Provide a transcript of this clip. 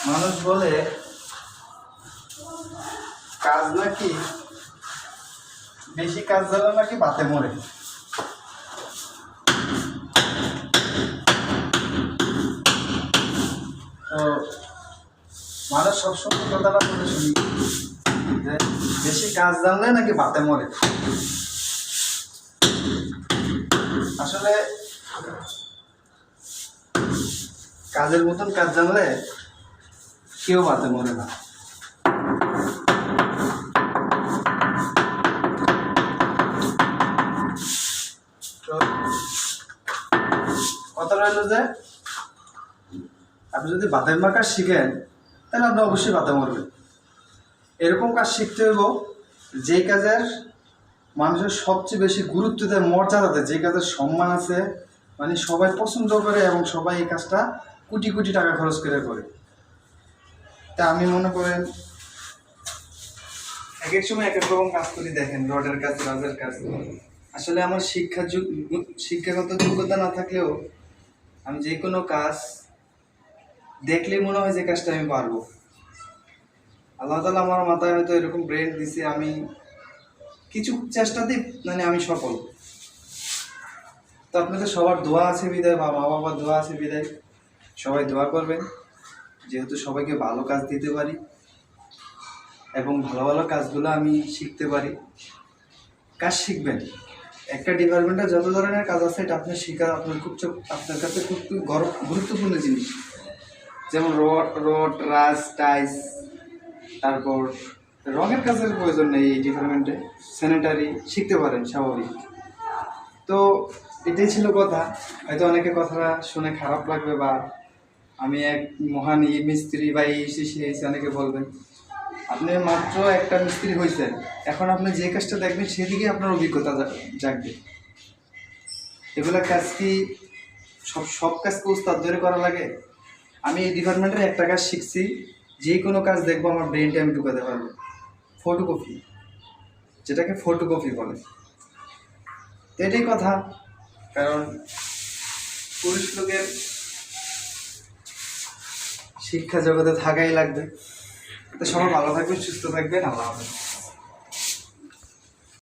মানুষ বলে কাজ নাকি বেশি কাজ জানলে নাকি বাতে মরে। তো মানুষ সবসময় কথাটা বলে শুনি যে বেশি কাজ জানলে নাকি বাতে মরে। আসলে কাজের মতন কাজ জানলে কেউ বাতে মরে না। তো কথা রইল যে আপনি যদি বাতের মার কাজ শিখেন তাহলে আপনি অবশ্যই বাতে মরবেন। এরকম কাজ শিখতে হইব যে কাজের মানুষের সবচেয়ে বেশি গুরুত্ব দেয়, মর্যাদা দেয়, যে কাজের সম্মান আছে, মানে সবাই পছন্দ করে এবং সবাই এই কাজটা কোটি কোটি টাকা খরচ করে। তা আমি মনে করেন এক এক সময় এক এক রকম কাজ করি। দেখেন, রডের কাজ, রাজের কাজ। আসলে আমার শিক্ষাগত যোগ্যতা না থাকলেও আমি যে কোনো কাজ দেখলেই মনে হয় যে কাজটা আমি পারবো। আল্লাহ তাআলা আমার মাথায় হয়তো এরকম ব্রেন দিছে, আমি কিছু চেষ্টাতেই মানে আমি সফল। তো আপনাদের সবার দোয়া আছে বিদায়, বা মা বাবার দোয়া আছে বিদায় সবাই দোয়া করবেন, যেহেতু সবাইকে ভালো কাজ দিতে পারি এবং ভালো ভালো কাজগুলো আমি শিখতে পারি। কাজ শিখবেন। একটা ডিপার্টমেন্টে যত ধরনের কাজ আছে এটা আপনার শেখা আপনার কাছে খুব গুরুত্বপূর্ণ জিনিস। যেমন রড, রাজ, টাইস, তারপর রঙের কাজের প্রয়োজন নেই এই ডিপার্টমেন্টে। স্যানিটারি শিখতে পারেন, স্বাভাবিক। তো এটাই ছিল কথা। হয়তো অনেকে কথাটা শুনে খারাপ লাগবে, বা আমি এক মহান মিস্ত্রি বা এই অনেকে বলবেন। আপনি মাত্র একটা মিস্ত্রি হয়েছেন, এখন আপনি যে কাজটা দেখবেন সেদিকে আপনার অভিজ্ঞতা জাগবে। এগুলা কাজ কি সব কাজকে উস্তাদ ধরে করা লাগে? আমি এই ডিপার্টমেন্টের একটা কাজ শিখছি, যে কোনো কাজ দেখবো আমার ব্রেনটা আমি ঢুকাতে পারবো। ফটোকপি, যেটাকে ফটোকপি বলে। এটাই কথা। কারণ পুরুষ লোকের শিক্ষা জগতে থাকাই লাগবে। তো সবাই ভালো থাকবেন, সুস্থ থাকবেন। আল্লাহ হাফেজ।